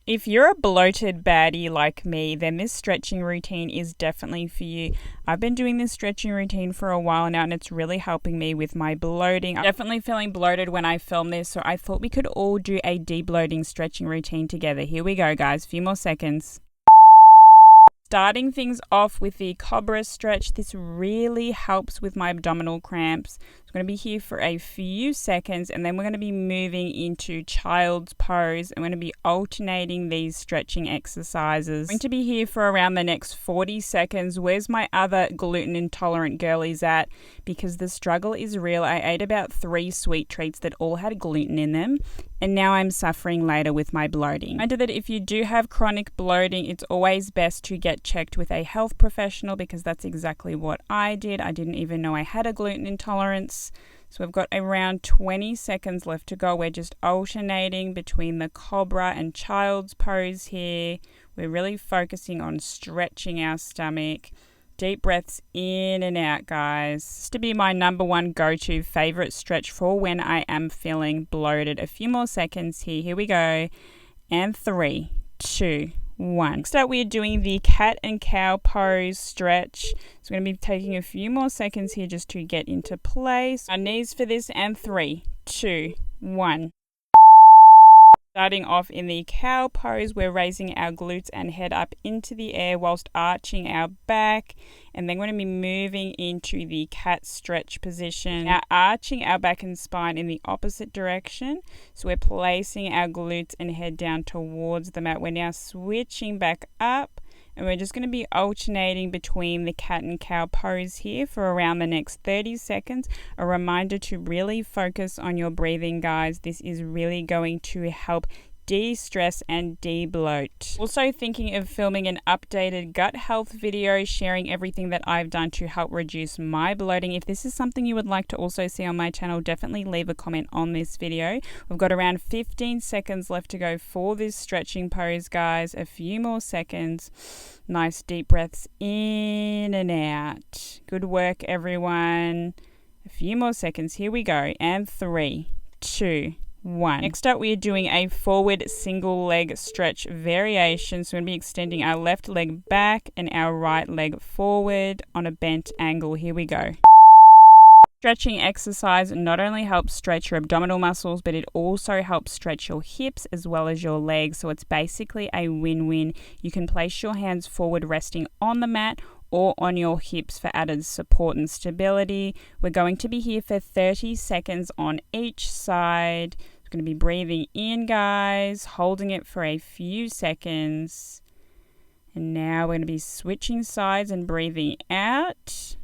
If you're a bloated baddie like me, then this stretching routine is definitely for you. I've been doing this stretching routine for a while now and it's really helping me with my bloating. I'm definitely feeling bloated when I film this, so I thought we could all do a de-bloating stretching routine together. Here we go, guys. A few more seconds. Starting things off with the cobra stretch. This really helps with my abdominal cramps. I'm going to be here for a few seconds and then we're going to be moving into child's pose. I'm going to be alternating these stretching exercises. I'm going to be here for around the next 40 seconds. Where's my other gluten intolerant girlies at? Because the struggle is real. I ate about 3 sweet treats that all had gluten in them and now I'm suffering later with my bloating. Reminder that if you do have chronic bloating, it's always best to get checked with a health professional because that's exactly what I did. I didn't even know I had a gluten intolerance. So we've got around 20 seconds left to go. We're just alternating between the cobra and child's pose here. We're really focusing on stretching our stomach. Deep breaths in and out, guys. This is to be my number one go-to favorite stretch for when I am feeling bloated. A few more seconds here. Here we go. And 3, 2, 1. Next up, we are doing the cat and cow pose stretch. So we're going to be taking a few more seconds here just to get into place. Our knees for this, and 3, 2, 1. Starting off in the cow pose, we're raising our glutes and head up into the air whilst arching our back. And then we're going to be moving into the cat stretch position. Now arching our back and spine in the opposite direction. So we're placing our glutes and head down towards the mat. We're now switching back up. And we're just going to be alternating between the cat and cow pose here for around the next 30 seconds. A reminder to really focus on your breathing, guys. This is really going to help de-stress and de-bloat. Also thinking of filming an updated gut health video, sharing everything that I've done to help reduce my bloating. If this is something you would like to also see on my channel, definitely leave a comment on this video. We've got around 15 seconds left to go for this stretching pose, guys. A few more seconds. Nice deep breaths in and out. Good work, everyone. A few more seconds. Here we go. And 3, 2, 1. Next up, we are doing a forward single leg stretch variation. So we're going to be extending our left leg back and our right leg forward on a bent angle. Here we go. Stretching exercise not only helps stretch your abdominal muscles, but it also helps stretch your hips as well as your legs. So it's basically a win-win. You can place your hands forward resting on the mat or on your hips for added support and stability. We're going to be here for 30 seconds on each side. We're going to be breathing in, guys, holding it for a few seconds. And now we're going to be switching sides and breathing out.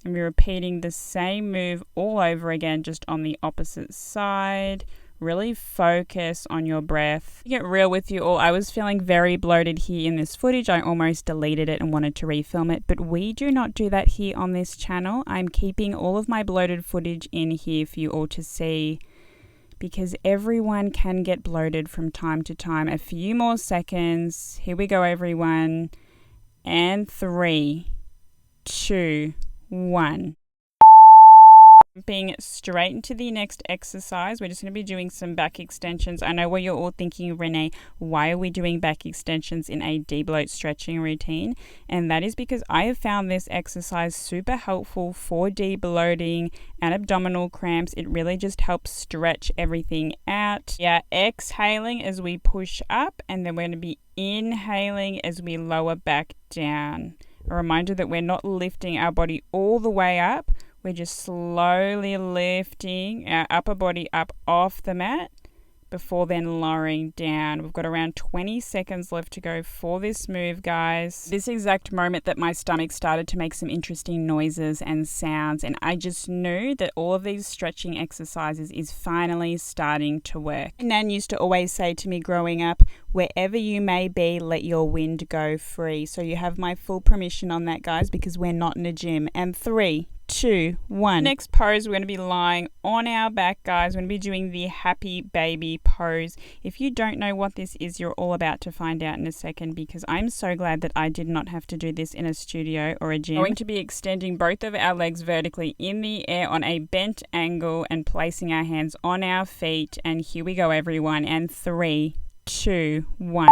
And we're repeating the same move all over again, just on the opposite side. Really focus on your breath. To get real with you all, I was feeling very bloated here in this footage. I almost deleted it and wanted to refilm it, but we do not do that here on this channel. I'm keeping all of my bloated footage in here for you all to see because everyone can get bloated from time to time. A few more seconds. Here we go, everyone. And 3, 2, 1. Jumping straight into the next exercise, we're just going to be doing some back extensions. I know what you're all thinking, Renee, why are we doing back extensions in a de-bloat stretching routine? And that is because I have found this exercise super helpful for de-bloating and abdominal cramps. It really just helps stretch everything out. Yeah, exhaling as we push up, and then we're going to be inhaling as we lower back down. A reminder that we're not lifting our body all the way up. We're just slowly lifting our upper body up off the mat before then lowering down. We've got around 20 seconds left to go for this move, guys. This exact moment that my stomach started to make some interesting noises and sounds, and I just knew that all of these stretching exercises is finally starting to work. Nan used to always say to me growing up, wherever you may be, let your wind go free. So you have my full permission on that, guys, because we're not in a gym. And 3, 2, 1. Next pose, we're going to be lying on our back, guys. We're going to be doing the happy baby pose. If you don't know what this is, you're all about to find out in a second, because I'm so glad that I did not have to do this in a studio or a gym. We're going to be extending both of our legs vertically in the air on a bent angle and placing our hands on our feet. And here we go, everyone. And 3, 2, 1.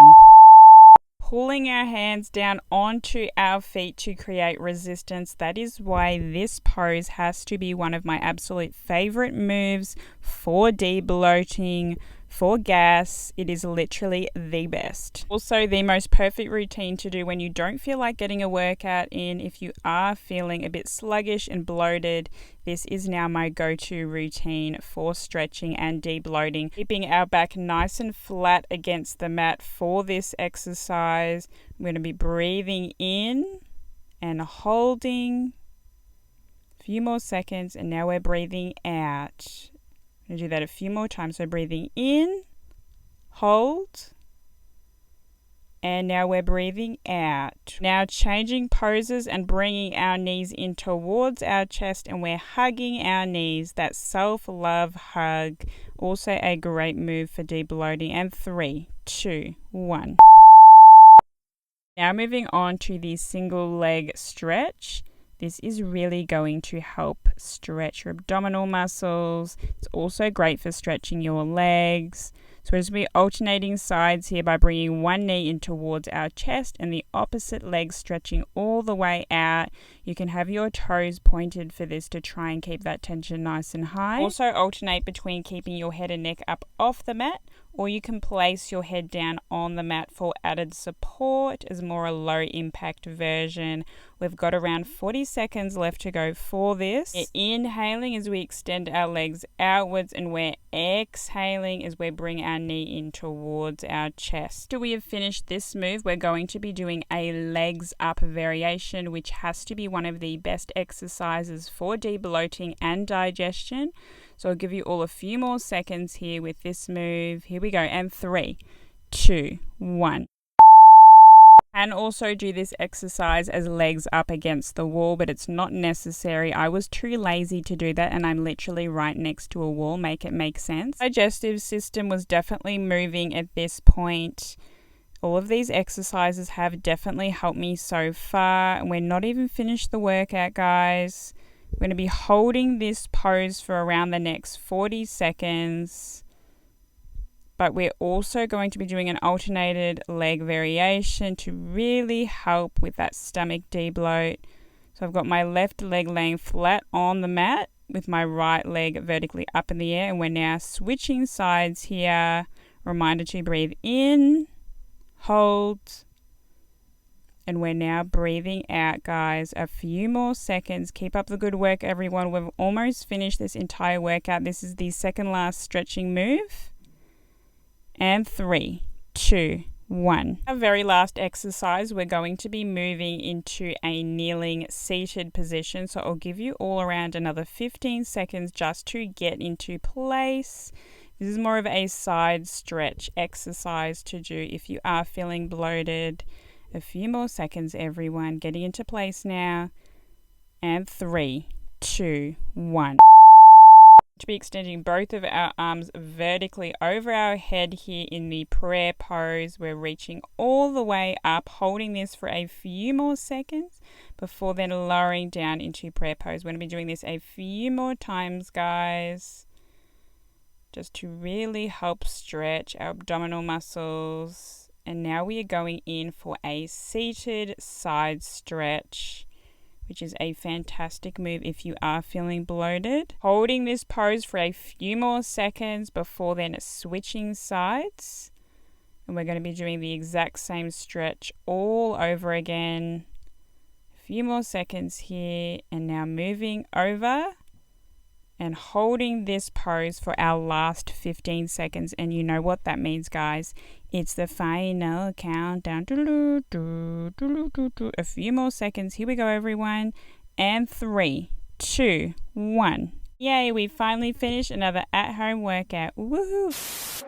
Pulling our hands down onto our feet to create resistance. That is why this pose has to be one of my absolute favorite moves for de-bloating, for gas. It is literally the best. Also, the most perfect routine to do when you don't feel like getting a workout in. If you are feeling a bit sluggish and bloated, this is now my go-to routine for stretching and de-bloating. Keeping our back nice and flat against the mat for this exercise. I'm going to be breathing in and holding a few more seconds, and now we're breathing out. I'm going to do that a few more times. So breathing in, hold, and now we're breathing out. Now changing poses and bringing our knees in towards our chest, and we're hugging our knees. That self-love hug. Also a great move for de-bloating. And 3, 2, 1. Now moving on to the single leg stretch. This is really going to help stretch your abdominal muscles. It's also great for stretching your legs. So we're just going to be alternating sides here by bringing one knee in towards our chest and the opposite leg stretching all the way out. You can have your toes pointed for this to try and keep that tension nice and high. Also alternate between keeping your head and neck up off the mat, or you can place your head down on the mat for added support as more a low impact version. We've got around 40 seconds left to go for this. We're inhaling as we extend our legs outwards, and we're exhaling as we bring our knee in towards our chest. After we have finished this move, we're going to be doing a legs up variation, which has to be one of the best exercises for de-bloating and digestion. So I'll give you all a few more seconds here with this move. Here we go. And 3, 2, 1. And also do this exercise as legs up against the wall, but it's not necessary. I was too lazy to do that, and I'm literally right next to a wall. Make it make sense. Digestive system was definitely moving at this point. All of these exercises have definitely helped me so far, and we're not even finished the workout, guys. We're going to be holding this pose for around the next 40 seconds. But we're also going to be doing an alternated leg variation to really help with that stomach debloat. So I've got my left leg laying flat on the mat with my right leg vertically up in the air. And we're now switching sides here. Reminder to breathe in, hold, and we're now breathing out, guys. A few more seconds. Keep up the good work, everyone. We've almost finished this entire workout. This is the second last stretching move. And 3, 2, 1. Our very last exercise, we're going to be moving into a kneeling seated position. So I'll give you all around another 15 seconds just to get into place. This is more of a side stretch exercise to do if you are feeling bloated. A few more seconds, everyone. Getting into place now. And 3, 2, 1. To be extending both of our arms vertically over our head here in the prayer pose. We're reaching all the way up, holding this for a few more seconds before then lowering down into prayer pose. We're going to be doing this a few more times, guys, just to really help stretch our abdominal muscles. And now we are going in for a seated side stretch, which is a fantastic move if you are feeling bloated. Holding this pose for a few more seconds before then switching sides. And we're going to be doing the exact same stretch all over again. A few more seconds here, and now moving over and holding this pose for our last 15 seconds. And you know what that means, guys. It's the final countdown. A few more seconds. Here we go, everyone. And 3, 2, 1. Yay, we finally finished another at-home workout. Woohoo!